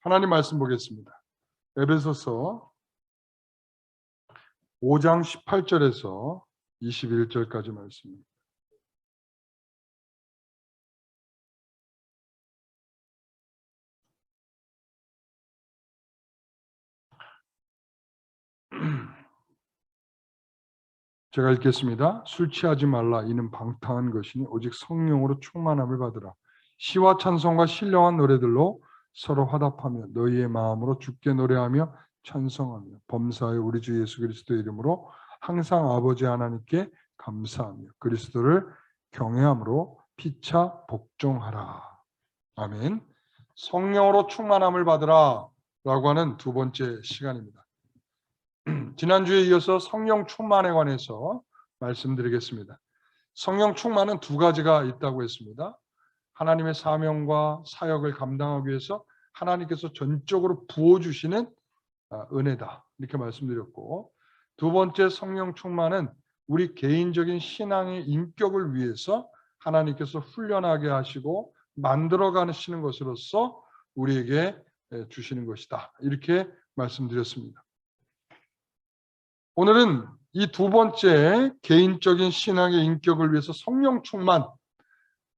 하나님 말씀 보겠습니다. 에베소서 5장 18절에서 21절까지 말씀입니다. 제가 읽겠습니다. 술 취하지 말라. 이는 방탕한 것이니 오직 성령으로 충만함을 받으라. 시와 찬송과 신령한 노래들로 서로 화답하며 너희의 마음으로 주께 노래하며 찬송하며 범사의 우리 주 예수 그리스도의 이름으로 항상 아버지 하나님께 감사하며 그리스도를 경외함으로 피차 복종하라. 아멘. 성령으로 충만함을 받으라 라고 하는 두 번째 시간입니다. 지난주에 이어서 성령 충만에 관해서 말씀드리겠습니다. 성령 충만은 두 가지가 있다고 했습니다. 하나님의 사명과 사역을 감당하기 위해서 하나님께서 전적으로 부어주시는 은혜다 이렇게 말씀드렸고, 두 번째 성령 충만은 우리 개인적인 신앙의 인격을 위해서 하나님께서 훈련하게 하시고 만들어 가시는 것으로서 우리에게 주시는 것이다 이렇게 말씀드렸습니다. 오늘은 이 두 번째 개인적인 신앙의 인격을 위해서 성령 충만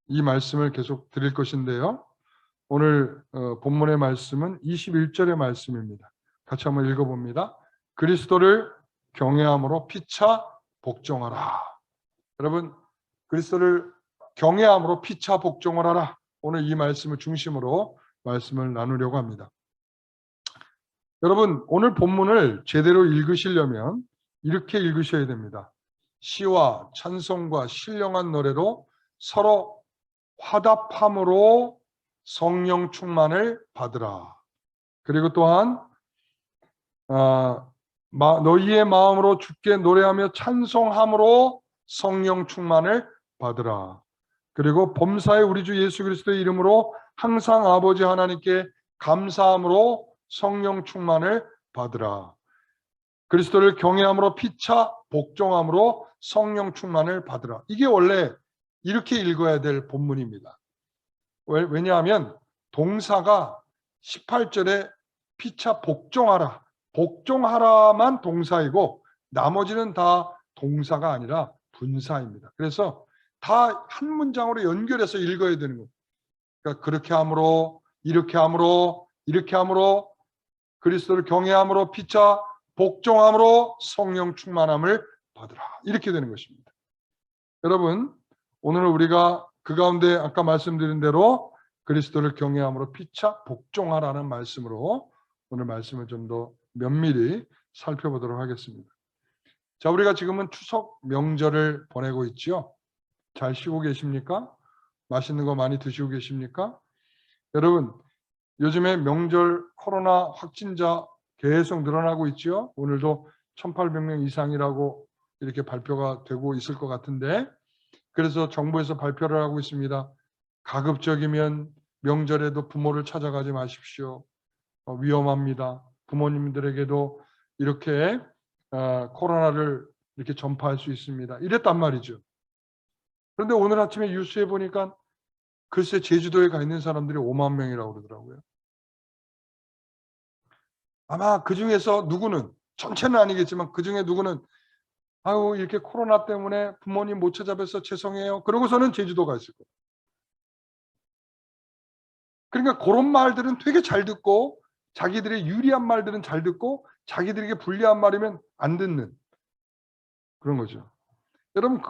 이 말씀을 계속 드릴 것인데요. 오늘 본문의 말씀은 21절의 말씀입니다. 같이 한번 읽어봅니다. 그리스도를 경외함으로 피차 복종하라. 여러분, 그리스도를 경외함으로 피차 복종을 하라. 오늘 이 말씀을 중심으로 말씀을 나누려고 합니다. 여러분, 오늘 본문을 제대로 읽으시려면 이렇게 읽으셔야 됩니다. 시와 찬송과 신령한 노래로 서로 화답함으로 성령 충만을 받으라. 그리고 또한 너희의 마음으로 주께 노래하며 찬송함으로 성령 충만을 받으라. 그리고 범사의 우리 주 예수 그리스도의 이름으로 항상 아버지 하나님께 감사함으로 성령 충만을 받으라. 그리스도를 경외함으로 피차 복종함으로 성령 충만을 받으라. 이게 원래 이렇게 읽어야 될 본문입니다. 왜냐하면 동사가 18절에 피차 복종하라, 복종하라만 동사이고 나머지는 다 동사가 아니라 분사입니다. 그래서 다 한 문장으로 연결해서 읽어야 되는 거예요. 그러니까 그렇게 함으로, 이렇게 함으로, 이렇게 함으로, 그리스도를 경외함으로 피차 복종함으로 성령 충만함을 받으라. 이렇게 되는 것입니다. 여러분, 오늘 우리가 그 가운데 아까 말씀드린 대로 그리스도를 경외함으로 피차 복종하라는 말씀으로 오늘 말씀을 좀 더 면밀히 살펴보도록 하겠습니다. 자, 우리가 지금은 추석 명절을 보내고 있죠. 잘 쉬고 계십니까? 맛있는 거 많이 드시고 계십니까? 여러분, 요즘에 명절 코로나 확진자 계속 늘어나고 있죠. 오늘도 1,800명 이상이라고 이렇게 발표가 되고 있을 것 같은데, 그래서 정부에서 발표를 하고 있습니다. 가급적이면 명절에도 부모를 찾아가지 마십시오. 위험합니다. 부모님들에게도 이렇게 코로나를 이렇게 전파할 수 있습니다. 이랬단 말이죠. 그런데 오늘 아침에 뉴스에 보니까 글쎄 제주도에 가 있는 사람들이 5만 명이라고 그러더라고요. 아마 그 중에서 누구는, 전체는 아니겠지만 그 중에 누구는 아유 이렇게 코로나 때문에 부모님 못 찾아뵈서 죄송해요. 그러고서는 제주도 가 있을 거예요. 그러니까 그런 말들은 되게 잘 듣고 자기들의 유리한 말들은 잘 듣고 자기들에게 불리한 말이면 안 듣는 그런 거죠. 여러분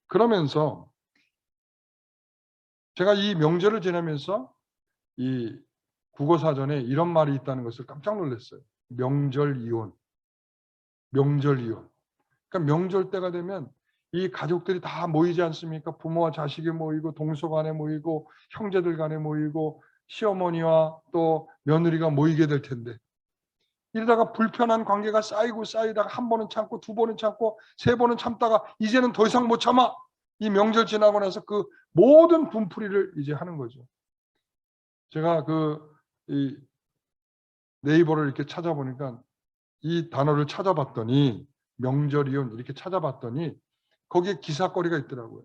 그러면서 제가 이 명절을 지나면서 이 국어사전에 이런 말이 있다는 것을 깜짝 놀랐어요. 명절 이혼. 명절 이혼. 그러니까 명절 때가 되면 이 가족들이 다 모이지 않습니까? 부모와 자식이 모이고 동서간에 모이고 형제들 간에 모이고 시어머니와 또 며느리가 모이게 될 텐데, 이러다가 불편한 관계가 쌓이고 쌓이다가 한 번은 참고 두 번은 참고 세 번은 참다가 이제는 더 이상 못 참아. 이 명절 지나고 나서 그 모든 분풀이를 이제 하는 거죠. 제가 이 네이버를 이렇게 찾아보니까 이 단어를 찾아봤더니 명절 이혼 이렇게 찾아봤더니 거기에 기사거리가 있더라고요.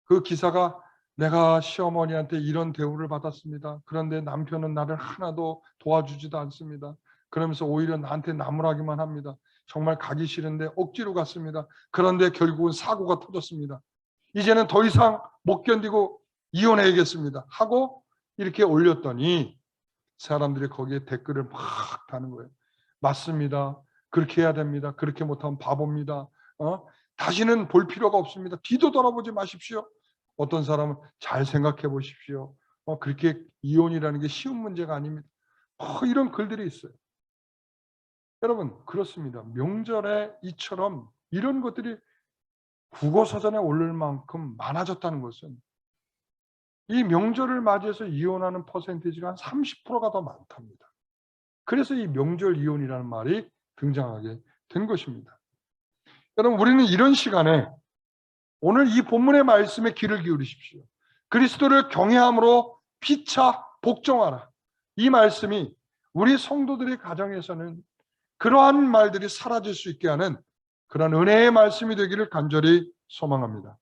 그 기사가 내가 시어머니한테 이런 대우를 받았습니다. 그런데 남편은 나를 하나도 도와주지도 않습니다. 그러면서 오히려 나한테 나무라기만 합니다. 정말 가기 싫은데 억지로 갔습니다. 그런데 결국은 사고가 터졌습니다. 이제는 더 이상 못 견디고 이혼해야겠습니다. 하고 이렇게 올렸더니 사람들이 거기에 댓글을 막 다는 거예요. 맞습니다. 그렇게 해야 됩니다. 그렇게 못하면 바보입니다. 다시는 볼 필요가 없습니다. 뒤도 돌아보지 마십시오. 어떤 사람은 잘 생각해 보십시오. 그렇게 이혼이라는 게 쉬운 문제가 아닙니다. 이런 글들이 있어요. 여러분 그렇습니다. 명절에 이처럼 이런 것들이 국어사전에 오를 만큼 많아졌다는 것은 이 명절을 맞이해서 이혼하는 퍼센티지가 한 30%가 더 많답니다. 그래서 이 명절 이혼이라는 말이 등장하게 된 것입니다. 여러분 우리는 이런 시간에 오늘 이 본문의 말씀에 귀를 기울이십시오. 그리스도를 경외함으로 피차 복종하라. 이 말씀이 우리 성도들의 가정에서는 그러한 말들이 사라질 수 있게 하는 그런 은혜의 말씀이 되기를 간절히 소망합니다.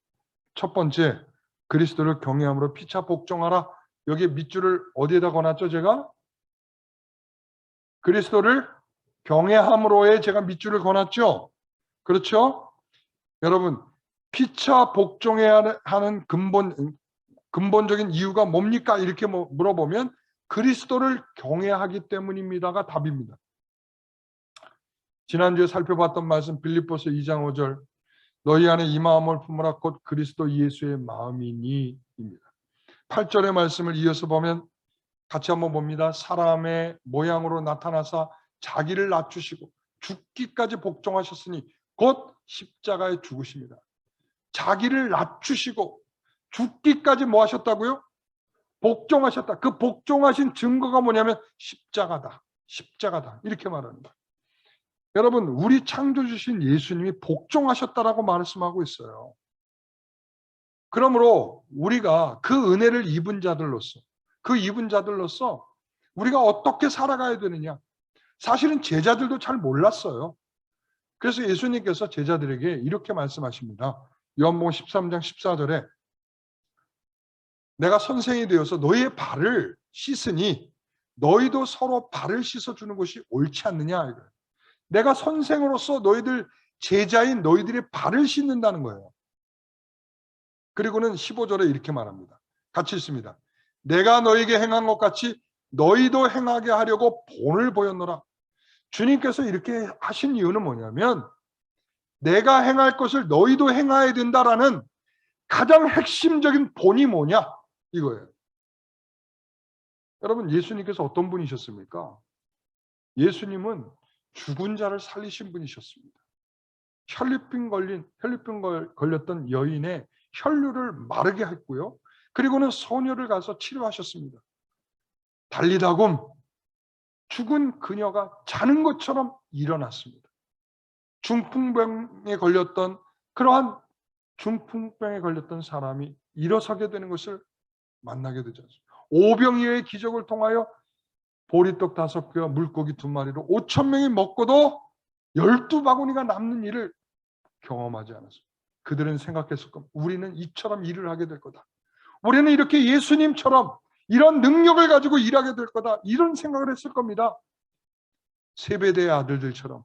첫 번째, 그리스도를 경외함으로 피차 복종하라. 여기에 밑줄을 어디에다 거놨죠 제가? 그리스도를 경외함으로에 제가 밑줄을 거놨죠. 그렇죠? 여러분 피차 복종해야 하는 근본적인 이유가 뭡니까? 이렇게 물어보면 그리스도를 경외하기 때문입니다가 답입니다. 지난주에 살펴봤던 말씀 빌립보서 2장 5절 너희 안에 이 마음을 품으라 곧 그리스도 예수의 마음이니 입니다. 8절의 말씀을 이어서 보면 같이 한번 봅니다. 사람의 모양으로 나타나사 자기를 낮추시고 죽기까지 복종하셨으니 곧 십자가에 죽으십니다. 자기를 낮추시고 죽기까지 뭐 하셨다고요? 복종하셨다. 그 복종하신 증거가 뭐냐면 십자가다. 십자가다. 이렇게 말하는 거예요. 여러분 우리 창조주신 예수님이 복종하셨다라고 말씀하고 있어요. 그러므로 우리가 그 은혜를 입은 자들로서 우리가 어떻게 살아가야 되느냐. 사실은 제자들도 잘 몰랐어요. 그래서 예수님께서 제자들에게 이렇게 말씀하십니다. 요한복음 13장 14절에 내가 선생이 되어서 너희의 발을 씻으니 너희도 서로 발을 씻어주는 것이 옳지 않느냐. 내가 선생으로서 너희들 제자인 너희들의 발을 씻는다는 거예요. 그리고는 15절에 이렇게 말합니다. 같이 읽습니다. 내가 너희에게 행한 것 같이 너희도 행하게 하려고 본을 보였노라. 주님께서 이렇게 하신 이유는 뭐냐면 내가 행할 것을 너희도 행해야 된다라는 가장 핵심적인 본이 뭐냐 이거예요. 여러분 예수님께서 어떤 분이셨습니까? 예수님은 죽은 자를 살리신 분이셨습니다. 혈류병 걸렸던 여인의 혈류를 마르게 했고요. 그리고는 소녀를 가서 치료하셨습니다. 달리다금 죽은 그녀가 자는 것처럼 일어났습니다. 중풍병에 걸렸던 그러한 중풍병에 걸렸던 사람이 일어서게 되는 것을 만나게 되지 않습니까? 오병이어의 기적을 통하여 보리떡 5개와 물고기 2마리로 5,000명이 먹고도 12바구니가 남는 일을 경험하지 않았습니다. 그들은 생각했을 겁니다. 우리는 이처럼 일을 하게 될 거다. 우리는 이렇게 예수님처럼 이런 능력을 가지고 일하게 될 거다. 이런 생각을 했을 겁니다. 세베대의 아들들처럼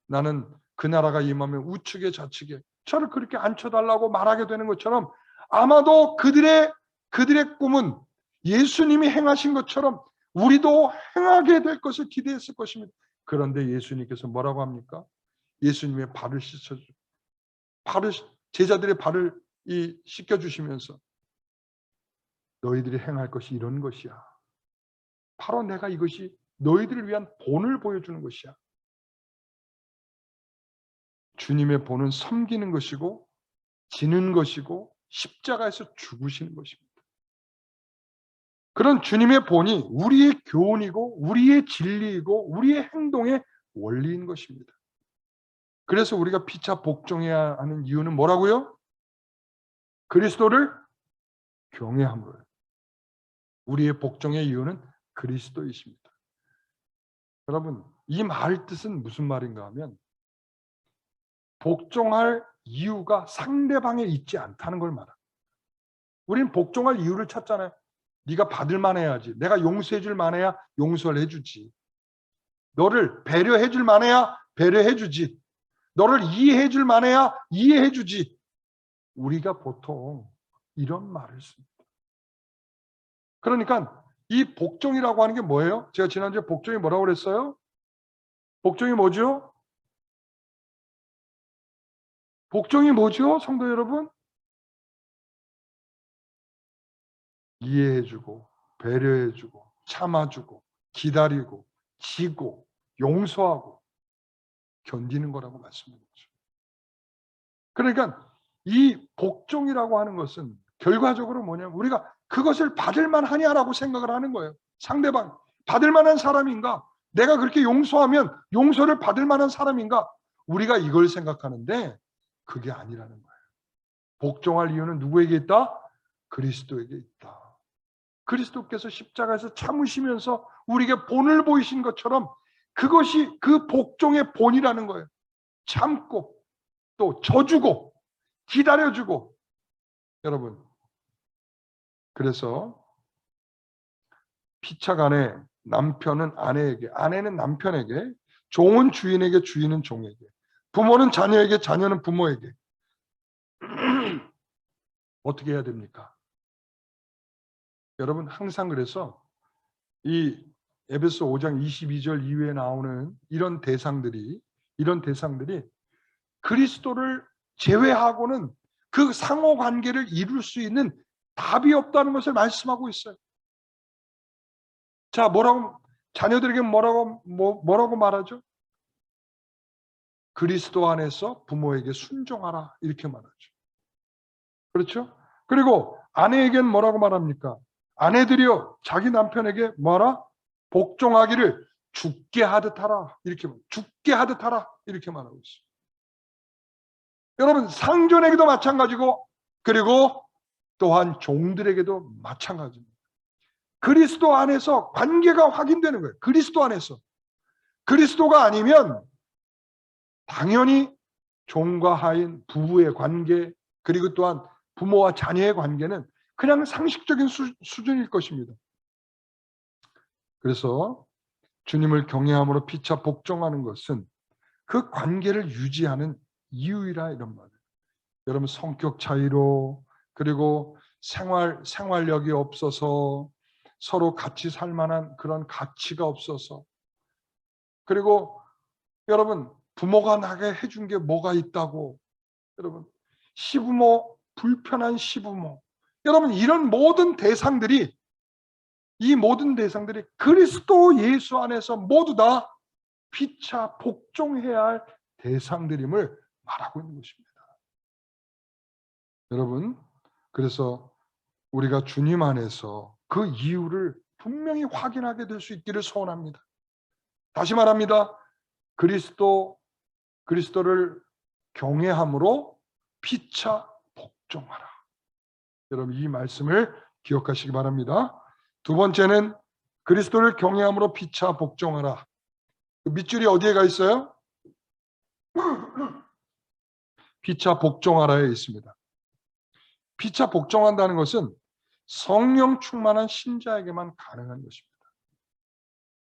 나는 그 나라가 임하면 우측에 좌측에 저를 그렇게 앉혀달라고 말하게 되는 것처럼 아마도 그들의 꿈은 예수님이 행하신 것처럼 우리도 행하게 될 것을 기대했을 것입니다. 그런데 예수님께서 뭐라고 합니까? 예수님의 발을 씻어주고 제자들의 발을 씻겨주시면서 너희들이 행할 것이 이런 것이야. 바로 내가 이것이 너희들을 위한 본을 보여주는 것이야. 주님의 본은 섬기는 것이고 지는 것이고 십자가에서 죽으시는 것입니다. 그런 주님의 본이 우리의 교훈이고 우리의 진리이고 우리의 행동의 원리인 것입니다. 그래서 우리가 피차 복종해야 하는 이유는 뭐라고요? 그리스도를 경외함으로요. 우리의 복종의 이유는 그리스도이십니다. 여러분, 이 말 뜻은 무슨 말인가 하면 복종할 이유가 상대방에 있지 않다는 걸 말합니다. 우리는 복종할 이유를 찾잖아요. 네가 받을 만해야지. 내가 용서해 줄 만해야 용서를 해주지. 너를 배려해 줄 만해야 배려해 주지. 너를 이해해 줄 만해야 이해해 주지. 우리가 보통 이런 말을 씁니다. 그러니까 이 복종이라고 하는 게 뭐예요? 제가 지난주에 복종이 뭐라고 그랬어요? 복종이 뭐죠? 복종이 뭐죠? 성도 여러분? 이해해주고 배려해주고 참아주고 기다리고 지고 용서하고 견디는 거라고 말씀드렸죠. 그러니까 이 복종이라고 하는 것은 결과적으로 뭐냐면 우리가 그것을 받을 만하냐라고 생각을 하는 거예요. 상대방 받을 만한 사람인가? 내가 그렇게 용서하면 용서를 받을 만한 사람인가? 우리가 이걸 생각하는데 그게 아니라는 거예요. 복종할 이유는 누구에게 있다? 그리스도에게 있다. 그리스도께서 십자가에서 참으시면서 우리에게 본을 보이신 것처럼 그것이 그 복종의 본이라는 거예요. 참고 또 져주고 기다려주고. 여러분, 그래서 피차간에 남편은 아내에게, 아내는 남편에게, 종은 주인에게, 주인은 종에게, 부모는 자녀에게, 자녀는 부모에게. 어떻게 해야 됩니까? 여러분, 항상 그래서 이 에베소 5장 22절 이후에 나오는 이런 대상들이 그리스도를 제외하고는 그 상호 관계를 이룰 수 있는 답이 없다는 것을 말씀하고 있어요. 자, 자녀들에게 뭐라고 말하죠? 그리스도 안에서 부모에게 순종하라 이렇게 말하죠. 그렇죠? 그리고 아내에게는 뭐라고 말합니까? 아내들이여 자기 남편에게 뭐라? 복종하기를 죽게 하듯 하라 이렇게 말하고 있어요. 여러분, 상전에게도 마찬가지고 그리고 또한 종들에게도 마찬가지입니다. 그리스도 안에서 관계가 확인되는 거예요. 그리스도 안에서. 그리스도가 아니면 당연히 종과 하인 부부의 관계 그리고 또한 부모와 자녀의 관계는 그냥 상식적인 수준일 것입니다. 그래서 주님을 경외함으로 피차 복종하는 것은 그 관계를 유지하는 이유이라 이런 말이에요. 여러분, 성격 차이로 그리고 생활력이 없어서 서로 같이 살 만한 그런 가치가 없어서 그리고 여러분 부모가 나게 해준 게 뭐가 있다고 여러분 불편한 시부모 여러분 이런 모든 대상들이 그리스도 예수 안에서 모두 다 피차 복종해야 할 대상들임을 말하고 있는 것입니다. 여러분, 그래서 우리가 주님 안에서 그 이유를 분명히 확인하게 될 수 있기를 소원합니다. 다시 말합니다. 그리스도를 경외함으로 피차 복종하라. 여러분 이 말씀을 기억하시기 바랍니다. 두 번째는 그리스도를 경외함으로 피차 복종하라. 그 밑줄이 어디에 가 있어요? 피차 복종하라에 있습니다. 피차 복종한다는 것은 성령 충만한 신자에게만 가능한 것입니다.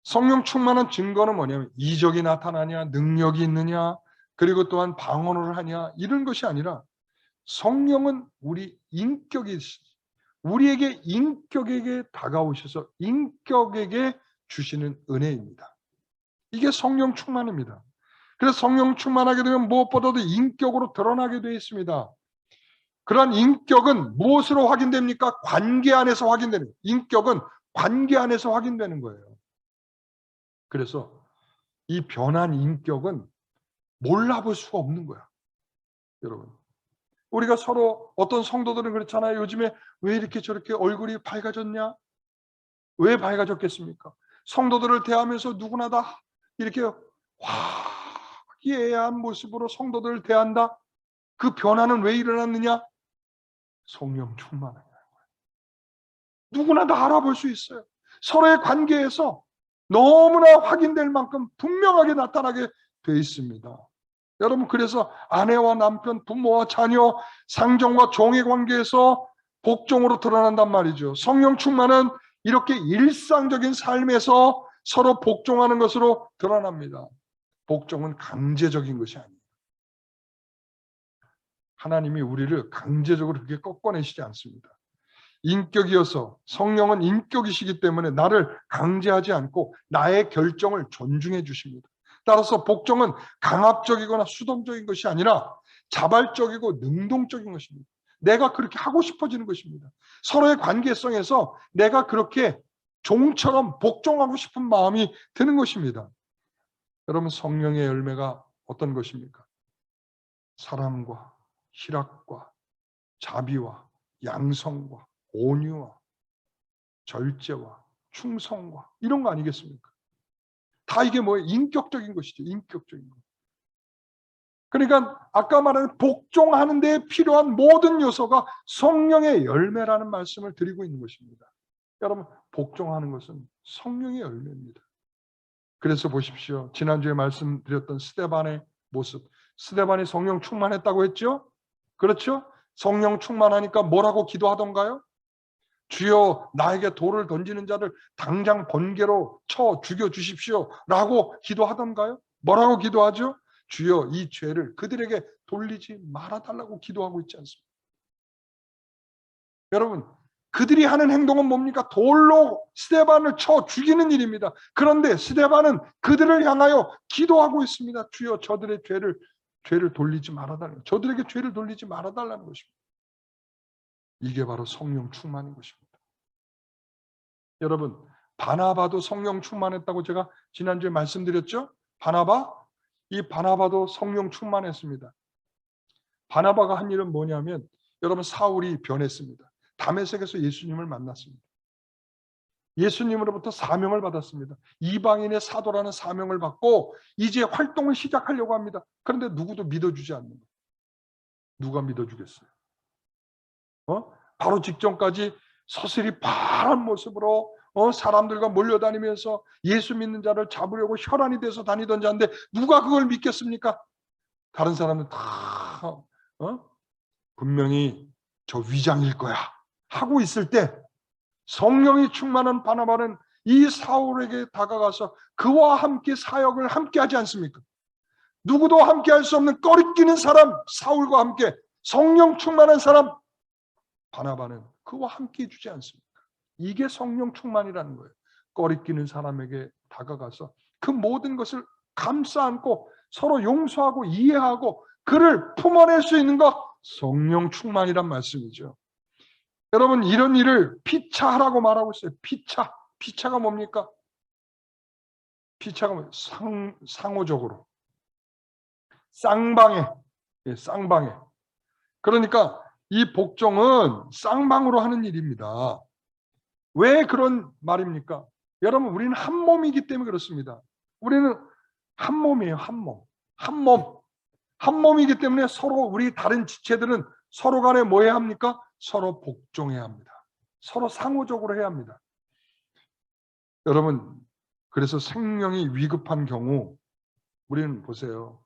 성령 충만한 증거는 뭐냐면 이적이 나타나냐, 능력이 있느냐, 그리고 또한 방언을 하냐 이런 것이 아니라 성령은 우리에게 인격에게 다가오셔서 인격에게 주시는 은혜입니다. 이게 성령 충만입니다. 그래서 성령 충만하게 되면 무엇보다도 인격으로 드러나게 되어 있습니다. 그러한 인격은 무엇으로 확인됩니까? 관계 안에서 확인되는 거예요. 인격은 관계 안에서 확인되는 거예요. 그래서 이 변한 인격은 몰라볼 수가 없는 거야. 여러분, 우리가 서로 어떤 성도들은 그렇잖아요. 요즘에 왜 이렇게 저렇게 얼굴이 밝아졌냐? 왜 밝아졌겠습니까? 성도들을 대하면서 누구나 다 이렇게 화기애애한 모습으로 성도들을 대한다. 그 변화는 왜 일어났느냐? 성령 충만한 거예요. 누구나 다 알아볼 수 있어요. 서로의 관계에서 너무나 확인될 만큼 분명하게 나타나게 돼 있습니다. 여러분, 그래서 아내와 남편, 부모와 자녀, 상정과 종의 관계에서 복종으로 드러난단 말이죠. 성령 충만은 이렇게 일상적인 삶에서 서로 복종하는 것으로 드러납니다. 복종은 강제적인 것이 아니에요. 하나님이 우리를 강제적으로 그렇게 꺾어내시지 않습니다. 인격이어서, 성령은 인격이시기 때문에 나를 강제하지 않고 나의 결정을 존중해 주십니다. 따라서 복종은 강압적이거나 수동적인 것이 아니라 자발적이고 능동적인 것입니다. 내가 그렇게 하고 싶어지는 것입니다. 서로의 관계성에서 내가 그렇게 종처럼 복종하고 싶은 마음이 드는 것입니다. 여러분, 성령의 열매가 어떤 것입니까? 사랑과 희락과 자비와 양성과 온유와 절제와 충성과 이런 거 아니겠습니까? 다 이게 뭐예요? 인격적인 것이죠. 인격적인 것. 그러니까 아까 말한 복종하는 데 필요한 모든 요소가 성령의 열매라는 말씀을 드리고 있는 것입니다. 여러분, 복종하는 것은 성령의 열매입니다. 그래서 보십시오. 지난주에 말씀드렸던 스데반의 모습. 스데반이 성령 충만했다고 했죠? 그렇죠? 성령 충만하니까 뭐라고 기도하던가요? 주여, 나에게 돌을 던지는 자를 당장 번개로 쳐 죽여 주십시오 라고 기도하던가요? 뭐라고 기도하죠? 주여, 이 죄를 그들에게 돌리지 말아달라고 기도하고 있지 않습니까? 여러분, 그들이 하는 행동은 뭡니까? 돌로 스데반을 쳐 죽이는 일입니다. 그런데 스데반은 그들을 향하여 기도하고 있습니다. 주여, 저들의 죄를 돌리지 말아달라는, 저들에게 죄를 돌리지 말아달라는 것입니다. 이게 바로 성령 충만인 것입니다. 여러분, 바나바도 성령 충만했다고 제가 지난주에 말씀드렸죠? 이 바나바도 성령 충만했습니다. 바나바가 한 일은 뭐냐면, 여러분, 사울이 변했습니다. 다메섹에서 예수님을 만났습니다. 예수님으로부터 사명을 받았습니다. 이방인의 사도라는 사명을 받고 이제 활동을 시작하려고 합니다. 그런데 누구도 믿어주지 않는 거예요. 누가 믿어주겠어요? 바로 직전까지 서슬이 바란 모습으로 사람들과 몰려다니면서 예수 믿는 자를 잡으려고 혈안이 돼서 다니던 자인데 누가 그걸 믿겠습니까? 다른 사람은 다 분명히 저 위장일 거야 하고 있을 때 성령이 충만한 바나바는 이 사울에게 다가가서 그와 함께 사역을 함께 하지 않습니까? 누구도 함께 할 수 없는 꺼리끼는 사람 사울과 함께 성령 충만한 사람 바나바는 그와 함께 해주지 않습니까? 이게 성령 충만이라는 거예요. 꺼리끼는 사람에게 다가가서 그 모든 것을 감싸 안고 서로 용서하고 이해하고 그를 품어낼 수 있는 것, 성령 충만이란 말씀이죠. 여러분, 이런 일을 피차하라고 말하고 있어요. 피차가 뭡니까? 피차가 상호적으로 쌍방에. 그러니까 이 복종은 쌍방으로 하는 일입니다. 왜 그런 말입니까? 여러분, 우리는 한 몸이기 때문에 그렇습니다. 우리는 한 몸이에요. 한 몸이기 때문에 서로 우리 다른 지체들은 서로 간에 뭐 해야 합니까? 서로 복종해야 합니다. 서로 상호적으로 해야 합니다. 여러분, 그래서 생명이 위급한 경우 우리는 보세요.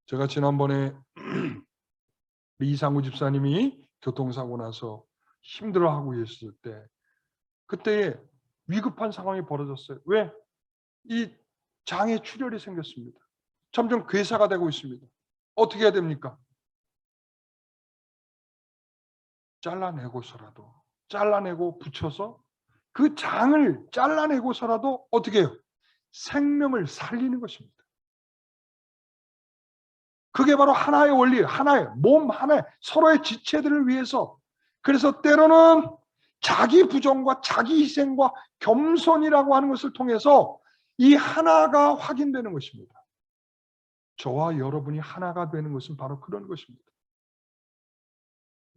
제가 지난번에 이상우 집사님이 교통사고 나서 힘들어하고 있을 때 그때에 위급한 상황이 벌어졌어요. 왜? 이 장에 출혈이 생겼습니다. 점점 괴사가 되고 있습니다. 어떻게 해야 됩니까? 잘라내고 붙여서 그 장을 잘라내고서라도 어떻게 해요? 생명을 살리는 것입니다. 그게 바로 하나의 원리, 하나의 몸, 하나의 서로의 지체들을 위해서. 그래서 때로는 자기 부정과 자기 희생과 겸손이라고 하는 것을 통해서 이 하나가 확인되는 것입니다. 저와 여러분이 하나가 되는 것은 바로 그런 것입니다.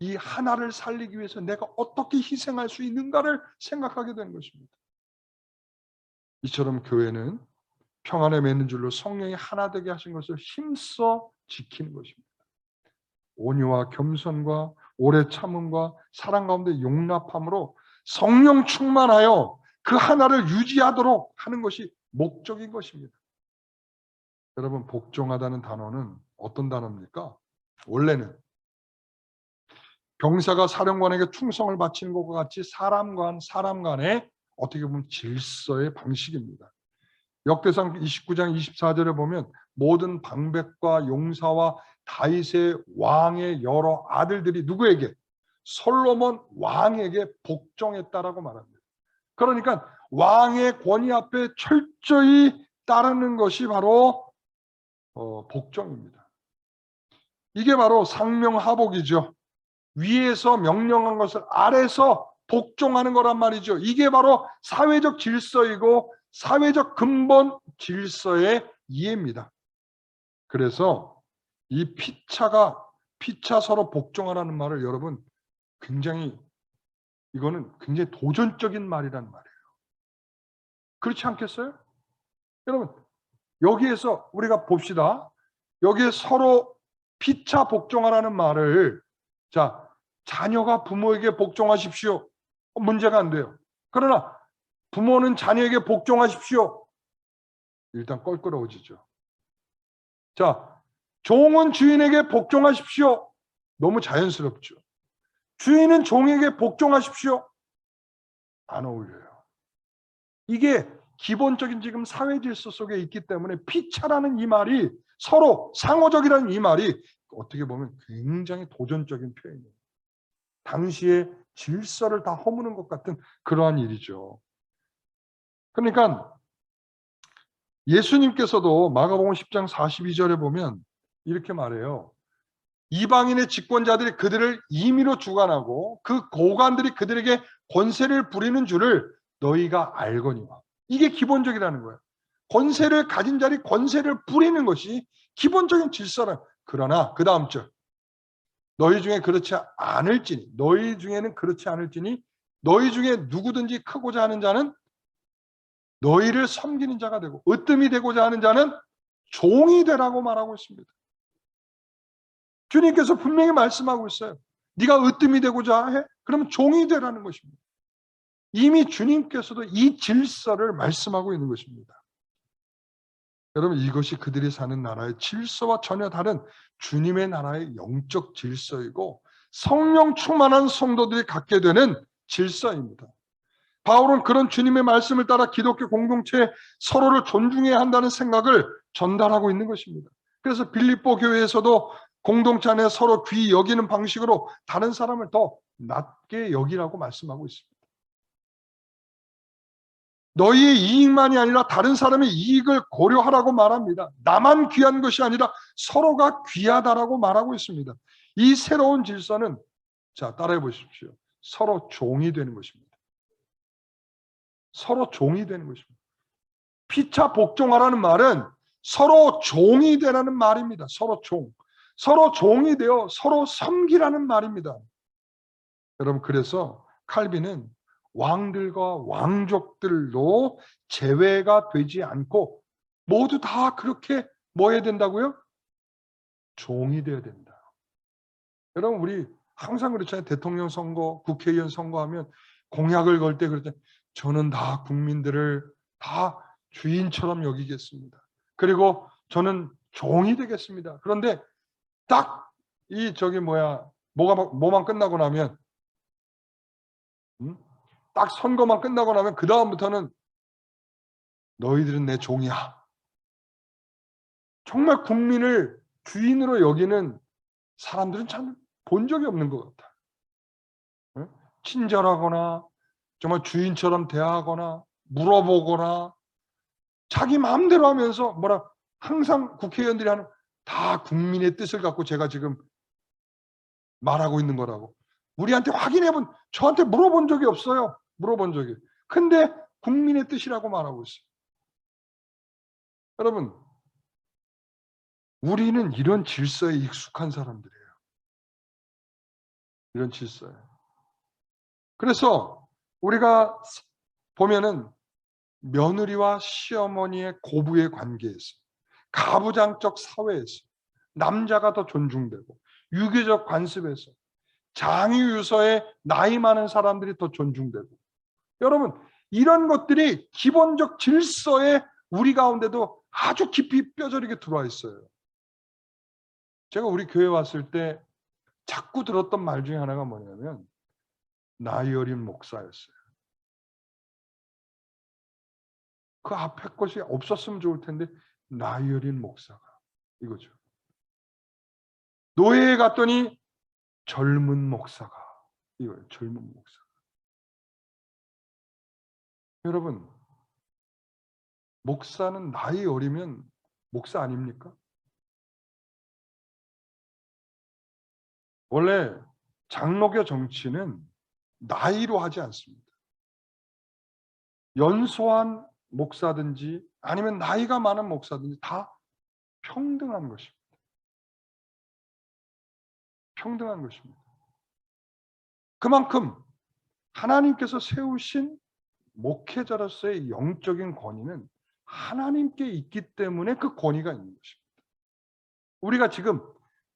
이 하나를 살리기 위해서 내가 어떻게 희생할 수 있는가를 생각하게 되는 것입니다. 이처럼 교회는 평안에 맺는 줄로 성령이 하나 되게 하신 것을 힘써 지키는 것입니다. 온유와 겸손과 오래 참음과 사랑 가운데 용납함으로 성령 충만하여 그 하나를 유지하도록 하는 것이 목적인 것입니다. 여러분, 복종하다는 단어는 어떤 단어입니까? 원래는 병사가 사령관에게 충성을 바치는 것과 같이 사람 간의 어떻게 보면 질서의 방식입니다. 역대상 29장 24절에 보면 모든 방백과 용사와 다윗의 왕의 여러 아들들이 누구에게? 솔로몬 왕에게 복종했다라고 말합니다. 그러니까 왕의 권위 앞에 철저히 따르는 것이 바로 복종입니다. 이게 바로 상명하복이죠. 위에서 명령한 것을 아래서 복종하는 거란 말이죠. 이게 바로 사회적 질서이고 사회적 근본 질서의 이해입니다. 그래서 이 피차 서로 복종하라는 말을 여러분 이거는 굉장히 도전적인 말이란 말이에요. 그렇지 않겠어요? 여러분 여기에서 우리가 봅시다. 여기에 서로 피차 복종하라는 말을 자녀가 부모에게 복종하십시오. 문제가 안 돼요. 그러나 부모는 자녀에게 복종하십시오. 일단 껄끄러워지죠. 종은 주인에게 복종하십시오. 너무 자연스럽죠. 주인은 종에게 복종하십시오. 안 어울려요. 이게 기본적인 지금 사회 질서 속에 있기 때문에 피차라는 이 말이 서로 상호적이라는 이 말이 어떻게 보면 굉장히 도전적인 표현이에요. 당시의 질서를 다 허무는 것 같은 그러한 일이죠. 그러니까 예수님께서도 마가복음 10장 42절에 보면 이렇게 말해요. 이방인의 집권자들이 그들을 임의로 주관하고 그 고관들이 그들에게 권세를 부리는 줄을 너희가 알거니와. 이게 기본적이라는 거예요. 권세를 가진 자리 권세를 부리는 것이 기본적인 질서라. 그러나 그 다음 절 너희 중에는 그렇지 않을지니 너희 중에 누구든지 크고자 하는 자는 너희를 섬기는 자가 되고 으뜸이 되고자 하는 자는 종이 되라고 말하고 있습니다. 주님께서 분명히 말씀하고 있어요. 네가 으뜸이 되고자 해? 그러면 종이 되라는 것입니다. 이미 주님께서도 이 질서를 말씀하고 있는 것입니다. 여러분 이것이 그들이 사는 나라의 질서와 전혀 다른 주님의 나라의 영적 질서이고 성령 충만한 성도들이 갖게 되는 질서입니다. 바울은 그런 주님의 말씀을 따라 기독교 공동체에 서로를 존중해야 한다는 생각을 전달하고 있는 것입니다. 그래서 빌립보 교회에서도 공동체 안에 서로 귀히 여기는 방식으로 다른 사람을 더 낮게 여기라고 말씀하고 있습니다. 너희의 이익만이 아니라 다른 사람의 이익을 고려하라고 말합니다. 나만 귀한 것이 아니라 서로가 귀하다라고 말하고 있습니다. 이 새로운 질서는 따라해 보십시오. 서로 종이 되는 것입니다. 서로 종이 되는 것입니다. 피차 복종하라는 말은 서로 종이 되라는 말입니다. 서로 종이 되어 서로 섬기라는 말입니다. 여러분 그래서 칼빈은 왕들과 왕족들도 제외가 되지 않고 모두 다 그렇게 뭐 해야 된다고요? 종이 되어야 된다. 여러분 우리 항상 그렇잖아요. 대통령 선거, 국회의원 선거하면 공약을 걸 때 그럴 때 저는 다 국민들을 다 주인처럼 여기겠습니다. 그리고 저는 종이 되겠습니다. 그런데 딱 뭐만 끝나고 나면 딱 선거만 끝나고 나면 그 다음부터는 너희들은 내 종이야. 정말 국민을 주인으로 여기는 사람들은 참 본 적이 없는 것 같아. 친절하거나 정말 주인처럼 대하거나 물어보거나 자기 마음대로 하면서 항상 국회의원들이 하는 다 국민의 뜻을 갖고 제가 지금 말하고 있는 거라고. 우리한테 저한테 물어본 적이 없어요. 근데 국민의 뜻이라고 말하고 있어요. 여러분, 우리는 이런 질서에 익숙한 사람들이에요. 이런 질서에. 그래서 우리가 보면은 며느리와 시어머니의 고부의 관계에서 가부장적 사회에서 남자가 더 존중되고 유교적 관습에서 장유유서에 나이 많은 사람들이 더 존중되고 여러분 이런 것들이 기본적 질서에 우리 가운데도 아주 깊이 뼈저리게 들어와 있어요. 제가 우리 교회 왔을 때 자꾸 들었던 말 중에 하나가 뭐냐면 나이 어린 목사였어요. 그 앞에 것이 없었으면 좋을 텐데 나이 어린 목사가 이거죠. 노예에 갔더니 젊은 목사가 이거예요. 젊은 목사. 여러분, 목사는 나이 어리면 목사 아닙니까? 원래 장로교 정치는 나이로 하지 않습니다. 연소한 목사든지 아니면 나이가 많은 목사든지 다 평등한 것입니다. 평등한 것입니다. 그만큼 하나님께서 세우신 목회자로서의 영적인 권위는 하나님께 있기 때문에 그 권위가 있는 것입니다. 우리가 지금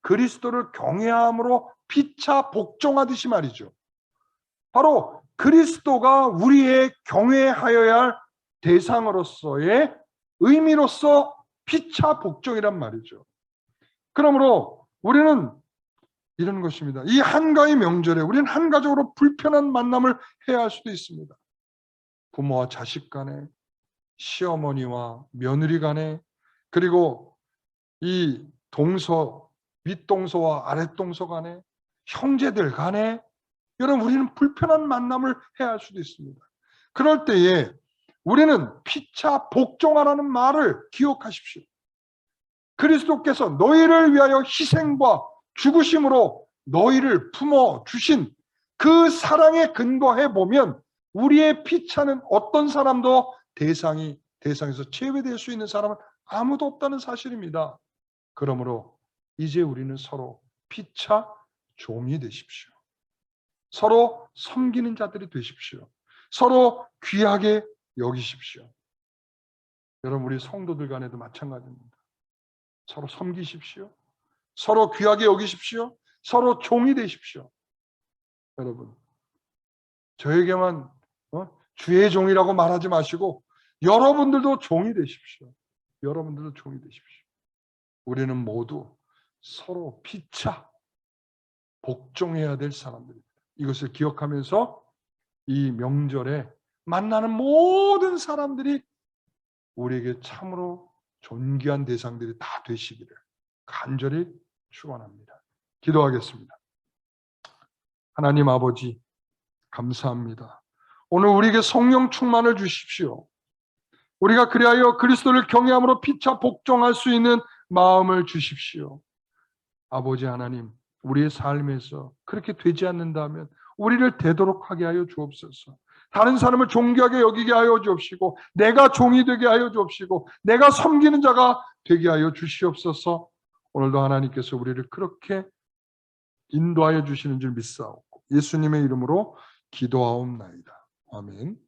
그리스도를 경외함으로 피차 복종하듯이 말이죠. 바로 그리스도가 우리의 경외하여야 할 대상으로서의 의미로서 피차 복종이란 말이죠. 그러므로 우리는 이런 것입니다. 이 한가위 명절에 우리는 한가족으로 불편한 만남을 해야 할 수도 있습니다. 부모와 자식 간에, 시어머니와 며느리 간에, 그리고 이 동서, 윗동서와 아랫동서 간에, 형제들 간에, 여러분 우리는 불편한 만남을 해야 할 수도 있습니다. 그럴 때에 우리는 피차 복종하라는 말을 기억하십시오. 그리스도께서 너희를 위하여 희생과 죽으심으로 너희를 품어 주신 그 사랑에 근거해 보면 우리의 피차는 어떤 사람도 대상에서 제외될 수 있는 사람은 아무도 없다는 사실입니다. 그러므로 이제 우리는 서로 피차 종이 되십시오. 서로 섬기는 자들이 되십시오. 서로 귀하게 여기십시오. 여러분 우리 성도들 간에도 마찬가지입니다. 서로 섬기십시오. 서로 귀하게 여기십시오. 서로 종이 되십시오. 여러분 저에게만 주의 종이라고 말하지 마시고 여러분들도 종이 되십시오. 여러분들도 종이 되십시오. 우리는 모두 서로 피차 복종해야 될 사람들입니다. 이것을 기억하면서 이 명절에 만나는 모든 사람들이 우리에게 참으로 존귀한 대상들이 다 되시기를 간절히 축원합니다. 기도하겠습니다. 하나님 아버지 감사합니다. 오늘 우리에게 성령 충만을 주십시오. 우리가 그리하여 그리스도를 경외함으로 피차 복종할 수 있는 마음을 주십시오. 아버지 하나님, 우리의 삶에서 그렇게 되지 않는다면 우리를 되도록 하게 하여 주옵소서. 다른 사람을 존귀하게 여기게 하여 주옵시고 내가 종이 되게 하여 주옵시고 내가 섬기는 자가 되게 하여 주시옵소서. 오늘도 하나님께서 우리를 그렇게 인도하여 주시는 줄 믿사옵고 예수님의 이름으로 기도하옵나이다. 아멘.